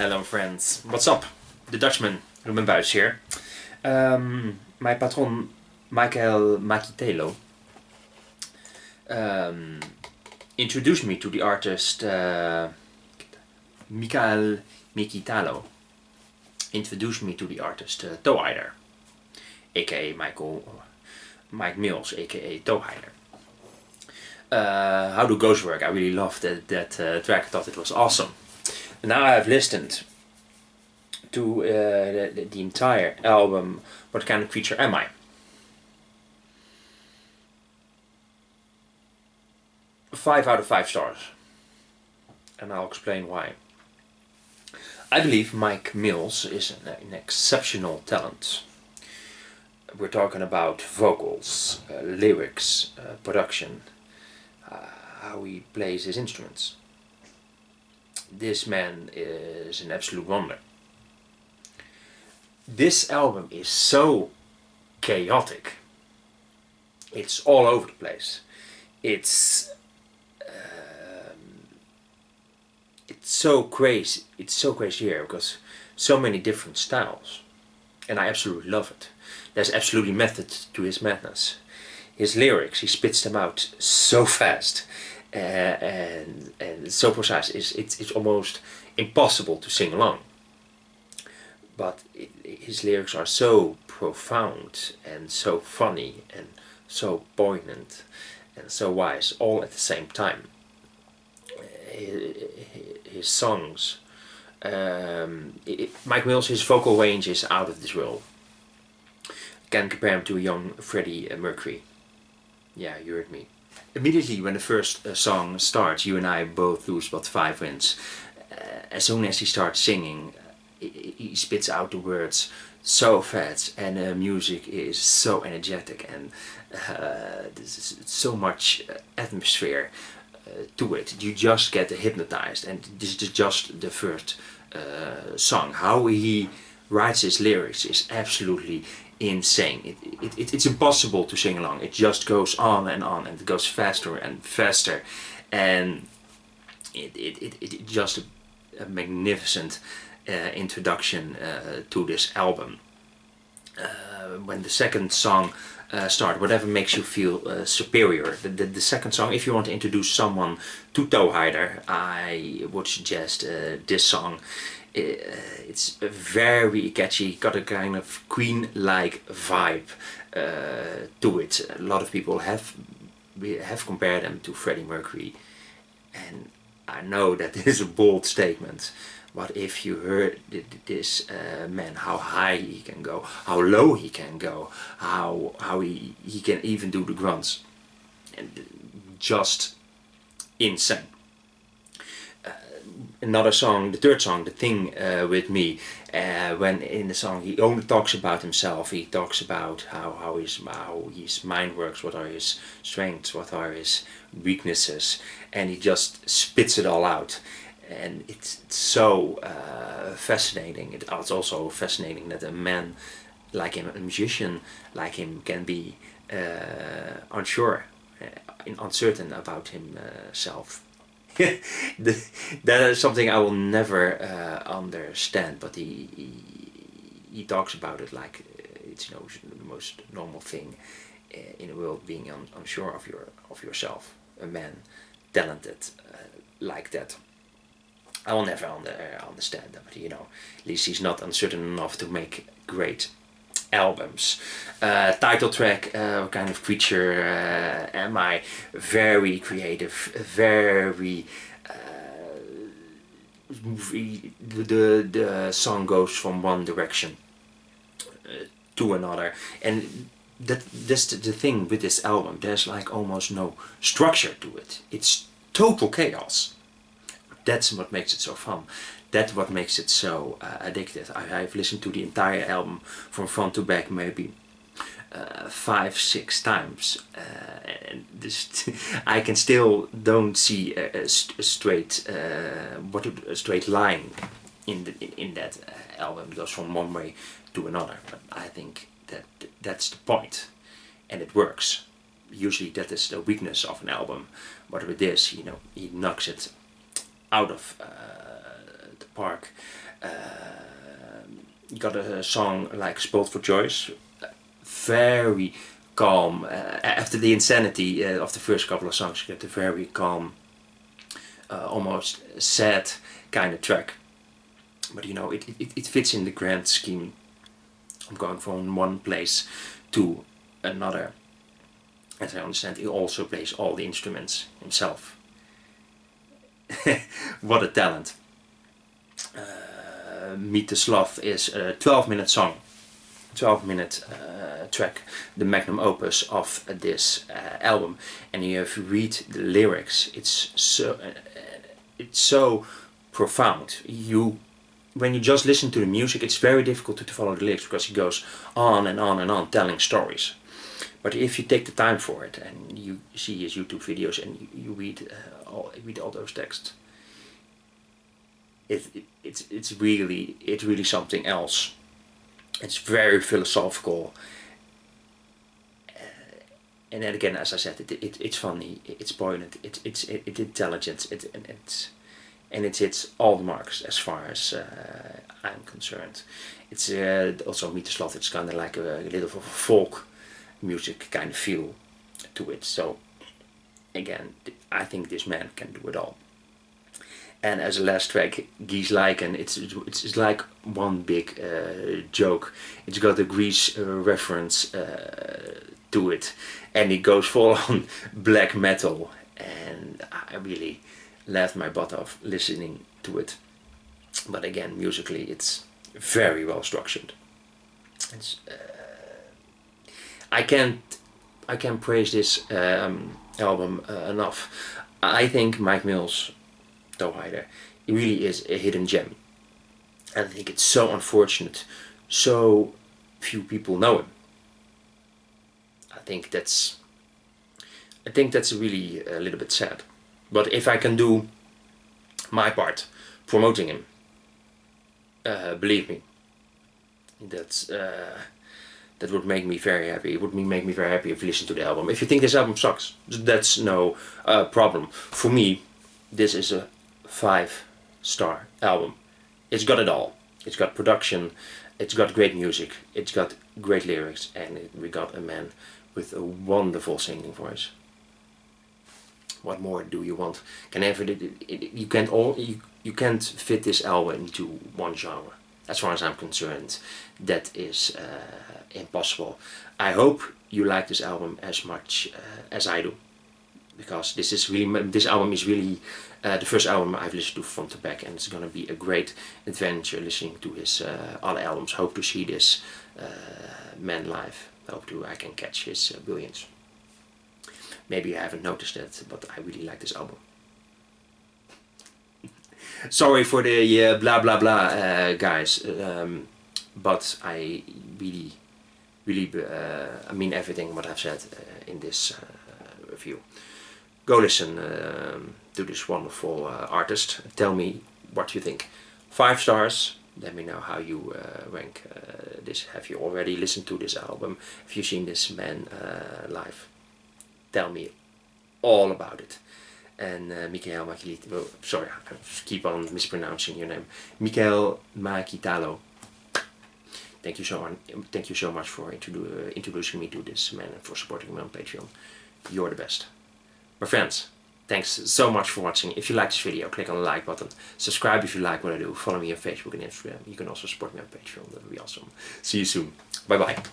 Hello friends, what's up? The Dutchman, Ruben Buijs here. My patron, Michael Makitalo, introduced me to the artist Michael Mikitalo. Introduced me to the artist Toehider, aka Mike Mills, aka Toehider. How do Ghosts work? I really loved that track. I thought it was awesome. And now I've listened to the entire album. What Kind of Creature Am I? 5 out of 5 stars. And I'll explain why. I believe Mike Mills is an exceptional talent. We're talking about vocals, lyrics, production, how he plays his instruments. This man is an absolute wonder. This album is so chaotic. It's all over the place. It's so crazy. It's so crazy here because so many different styles, and I absolutely love it. There's absolutely method to his madness. His lyrics, he spits them out so fast and so precise. It's almost impossible to sing along. But his lyrics are so profound and so funny and so poignant and so wise, all at the same time. His songs, Mike Mills, his vocal range is out of this world. Can compare him to a young Freddie Mercury. Yeah, you heard me. Immediately when the first song starts, you and I both lose about 5 wins. As soon as he starts singing, he spits out the words so fast, and the music is so energetic, and there's so much atmosphere to it. You just get hypnotized, and this is just the first song. How he writes his lyrics is absolutely insane. It's impossible to sing along. It just goes on, and it goes faster and faster, and it just a magnificent introduction to this album. When the second song starts, whatever makes you feel superior. The second song, if you want to introduce someone to Toehider, I would suggest this song. It's very catchy, got a kind of Queen-like vibe to it. A lot of people have compared them to Freddie Mercury, and I know that this is a bold statement, but if you heard this man, how high he can go, how low he can go, how he can even do the grunts, and just insane. Another song, the third song, The Thing With Me, when in the song he only talks about himself. He talks about how his mind works, what are his strengths, what are his weaknesses, and he just spits it all out. And it's so fascinating. It's also fascinating that a man like him, a musician like him, can be unsure, uncertain about himself. That is something I will never understand, but he talks about it like it's the most normal thing in the world, being unsure of yourself. A man talented like that. I will never understand that, but at least he's not uncertain enough to make great albums. Title track, What Kind of Creature Am I? Very creative, very the song goes from one direction to another, and that's the thing with this album. There's like almost no structure to it. It's total chaos. That's what makes it so fun. That's what makes it so addictive. I've listened to the entire album from front to back maybe 5-6 times, and this I can still don't see a straight line in that album. It goes from one way to another, but I think that's the point, and it works. Usually that is the weakness of an album, but with this, he knocks it out of Park. You got a song like Spoiled for Choice, very calm. After the insanity of the first couple of songs, you get a very calm, almost sad kind of track. But you know, it fits in the grand scheme of going from one place to another. As I understand, he also plays all the instruments himself. What a talent. Meet the Sloth is a 12-minute song, 12-minute track, the magnum opus of this album. And if you read the lyrics, it's so profound. When you just listen to the music, it's very difficult to follow the lyrics because he goes on and on and on telling stories. But if you take the time for it and you see his YouTube videos and you read all those texts, it's really something else. It's very philosophical, and then again, as I said, it's funny, it's poignant, it's intelligent, and it hits all the marks as far as I'm concerned. It's also Meet the Sloth. It's kind of like a little of a folk music kind of feel to it. So again, I think this man can do it all. And as a last track, Geese Lichen, it's like one big joke. It's got a Grease reference to it, and it goes full on black metal, and I really laughed my butt off listening to it. But again, musically, it's very well structured. It's I can't praise this album enough. I think Mike Mills, Toehider, really is a hidden gem. And I think it's so unfortunate so few people know him. I think that's really a little bit sad. But if I can do my part promoting him, believe me, that would make me very happy. It would make me very happy if you listen to the album. If you think this album sucks, that's no problem. For me, this is a 5-star album. It's got it all. It's got production, it's got great music, it's got great lyrics, and we got a man with a wonderful singing voice. What more do you want? You can't fit this album into one genre. As far as I'm concerned, that is impossible. I hope you like this album as much as I do, because this album is really the first album I've listened to front to back, and it's gonna be a great adventure listening to his other albums. Hope to see this man live. I can catch his brilliance. Maybe you haven't noticed that, but I really like this album. Sorry for the blah blah blah guys, but I really I mean everything what I've said in this review. Go listen to this wonderful artist. Tell me what you think. 5 stars. Let me know how you rank this. Have you already listened to this album? Have you seen this man live? Tell me all about it. And Michael Makitalo, sorry, I keep on mispronouncing your name. Michael Makitalo. Thank you so much for introducing me to this man and for supporting me on Patreon. You're the best. My friends, thanks so much for watching. If you like this video, click on the like button. Subscribe if you like what I do. Follow me on Facebook and Instagram. You can also support me on Patreon. That would be awesome. See you soon. Bye bye.